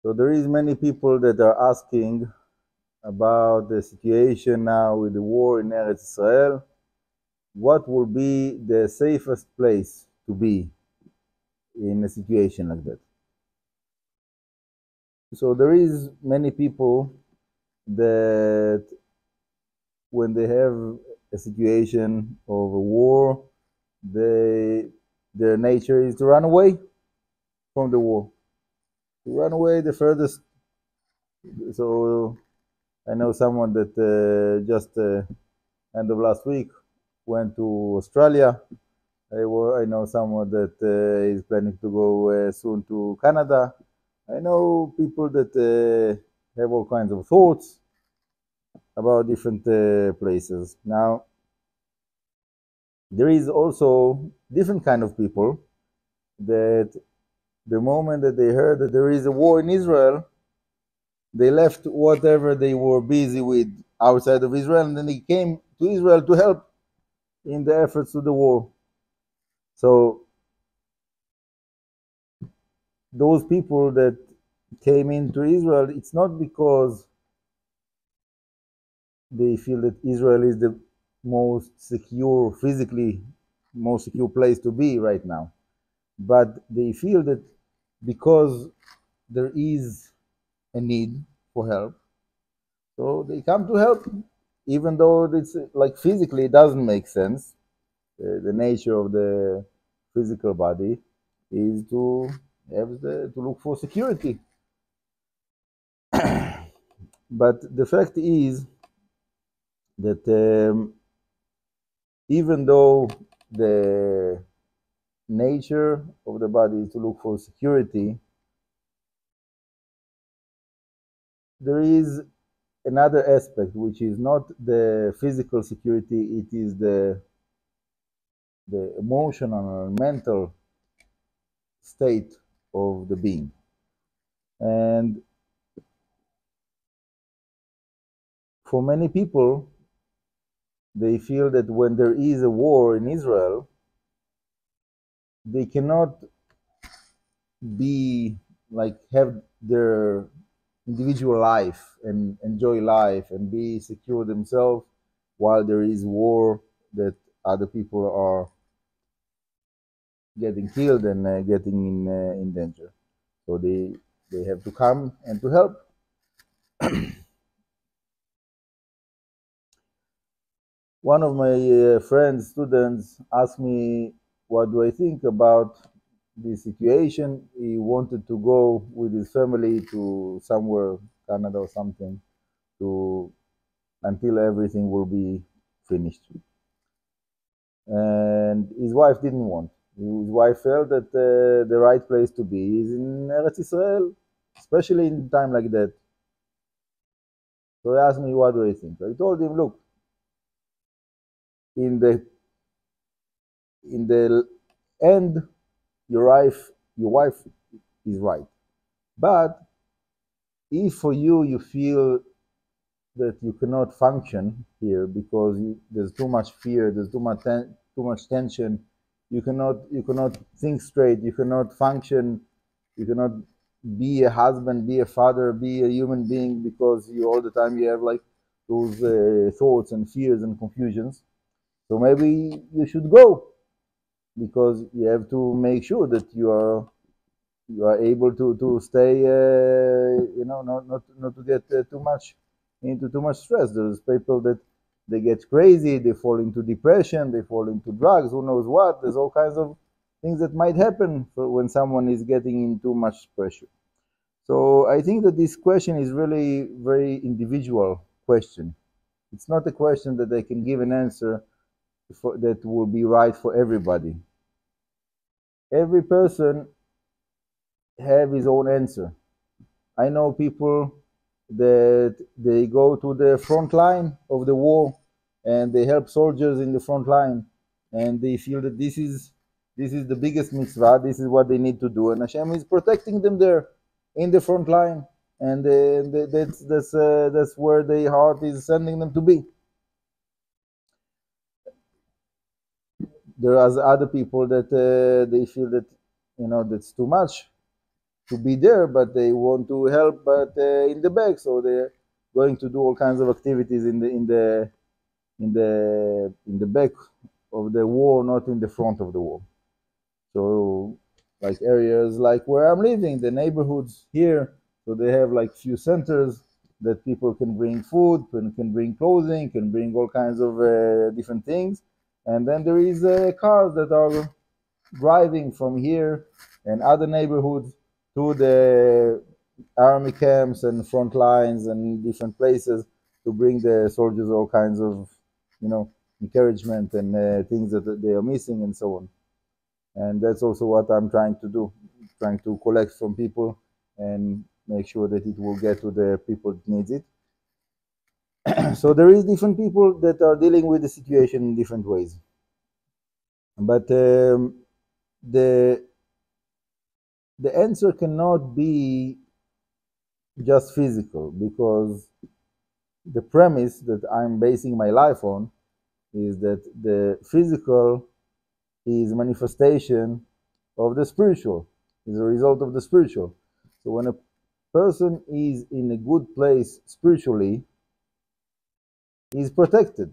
So there is many people that are asking about the situation now with the war in Eretz Israel. What will be the safest place to be in a situation like that? So there is many people that when they have a situation of a war, they their nature is to run away from the war, to run away the furthest. So I know someone that just end of last week went to Australia. I know someone that is planning to go soon to Canada. I know people that have all kinds of thoughts about different places. Now, there is also different kind of people that the moment that they heard that there is a war in Israel, they left whatever they were busy with outside of Israel, and then they came to Israel to help in the efforts to the war. So those people that came into Israel, it's not because they feel that Israel is the most secure, physically most secure place to be right now, but they feel that because there is a need for help, so they come to help, even though it's like physically it doesn't make sense. The nature of the physical body is to to look for security. But the fact is that even though the nature of the body is to look for security, there is another aspect which is not the physical security, it is the emotional and mental state of the being. And for many people, they feel that when there is a war in Israel, they cannot be like have their individual life and enjoy life and be secure themselves while there is war that other people are getting killed and getting in danger. So they have to come and to help. One of my friends, students, asked me, "What do I think about this situation?" He wanted to go with his family to somewhere, Canada or something, to until everything will be finished. And his wife didn't want. His wife felt that the right place to be is in Eretz Israel, especially in time like that. So he asked me, "What do I think?" I told him, "Look, in the end, your wife is right. But if for you you feel that you cannot function here because there's too much fear, there's too much tension, you cannot think straight, you cannot function, you cannot be a husband, be a father, be a human being because you all the time you have like those thoughts and fears and confusions. So maybe you should go because you have to make sure that you are able to stay, not to get too much into too much stress. There's people that they get crazy, they fall into depression, they fall into drugs, who knows what. There's all kinds of things that might happen when someone is getting in too much pressure. So I think that this question is really very individual question. It's not a question that I can give an answer that will be right for everybody. Every person have his own answer. I know people that they go to the front line of the war and they help soldiers in the front line, and they feel that this is the biggest mitzvah. This is what they need to do, and Hashem is protecting them there in the front line, and that's where their heart is sending them to be. There are other people that they feel that that's too much. to be there, but they want to help, but in the back. So they're going to do all kinds of activities in the back of the wall, not in the front of the wall. So like areas like where I'm living, the neighborhoods here, so they have like few centers that people can bring food, can bring clothing, can bring all kinds of different things. And then there is cars that are driving from here and other neighborhoods to the army camps and front lines and different places to bring the soldiers all kinds of, you know, encouragement and things that they are missing and so on. And that's also what I'm trying to do, trying to collect from people and make sure that it will get to the people that needs it. So there is different people that are dealing with the situation in different ways, but the the answer cannot be just physical, because the premise that I'm basing my life on is that the physical is manifestation of the spiritual, is a result of the spiritual. So when a person is in a good place spiritually, he is protected.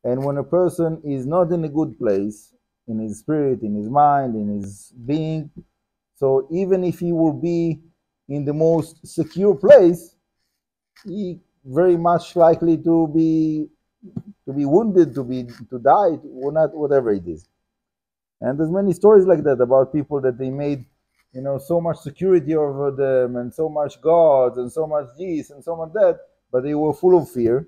And when a person is not in a good place, in his spirit, in his mind, in his being, so even if he will be in the most secure place, he very much likely to be wounded, to die, or not, whatever it is. And there's many stories like that about people that they made, you know, so much security over them and so much gods and so much this and so much that, but they were full of fear.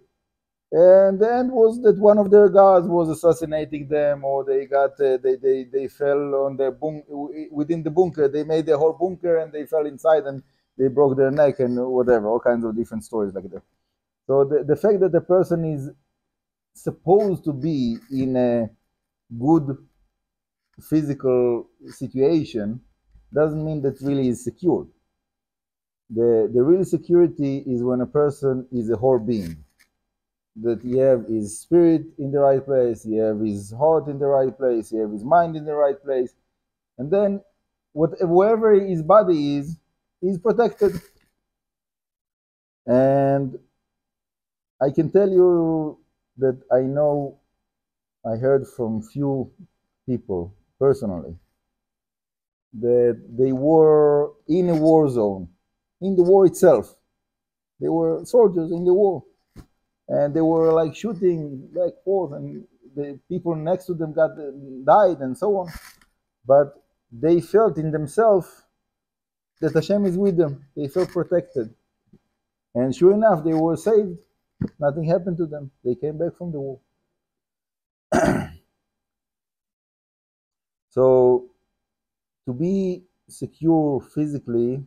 And the end was that one of their gods was assassinating them, or they got they fell on the within the bunker. They made the whole bunker and they fell inside and they broke their neck and whatever, all kinds of different stories like that. So the fact that the person is supposed to be in a good physical situation doesn't mean that really is secure. The real security is when a person is a whole being, that he have his spirit in the right place, he have his heart in the right place, he have his mind in the right place, and then wherever his body is, he's protected. And I can tell you that I heard from few people personally that they were in a war zone, in the war itself. They were soldiers in the war, and they were like shooting like forth, and the people next to them died and so on. But they felt in themselves that Hashem is with them. They felt protected, and sure enough, they were saved. Nothing happened to them. They came back from the war. So to be secure physically,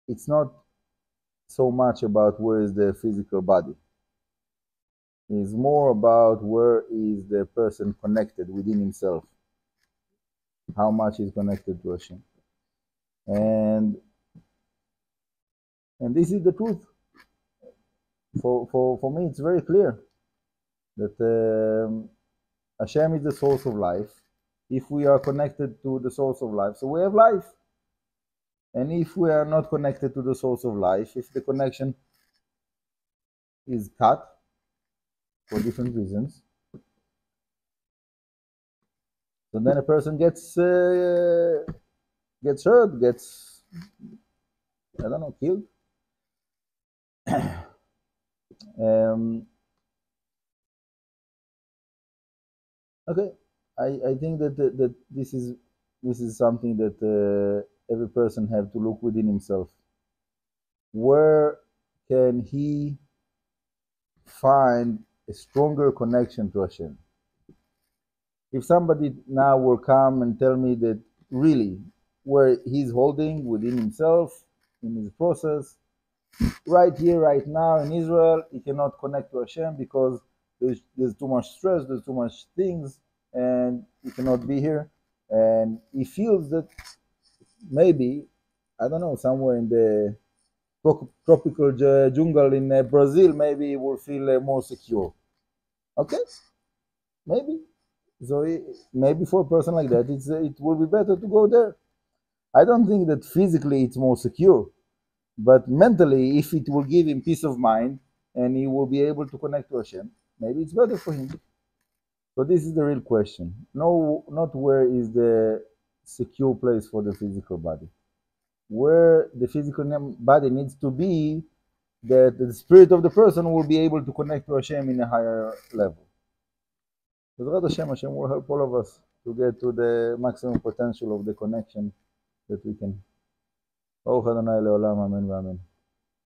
it's not so much about where is the physical body. It's more about where is the person connected within himself, how much is connected to Hashem. And this is the truth. For me, it's very clear that Hashem is the source of life. If we are connected to the source of life, so we have life. And if we are not connected to the source of life, if the connection is cut for different reasons, so then a person gets hurt, gets, I don't know, killed. Okay, I think that this is something that every person have to look within himself. Where can he find a stronger connection to Hashem? If somebody now will come and tell me that really where he's holding within himself in his process, right here, right now in Israel, he cannot connect to Hashem because there's too much stress, there's too much things, and he cannot be here. And he feels that maybe, I don't know, somewhere in the tropical jungle in Brazil, maybe he will feel more secure. Okay, maybe. So maybe for a person like that, it will be better to go there. I don't think that physically it's more secure, but mentally, if it will give him peace of mind and he will be able to connect to Hashem, maybe it's better for him. So this is the real question. No, not where is the secure place for the physical body. Where the physical body needs to be, that the spirit of the person will be able to connect to Hashem in a higher level. Bezrat Hashem, Hashem will help all of us to get to the maximum potential of the connection that we can. Baruch Adonai leolam, amen v'amen.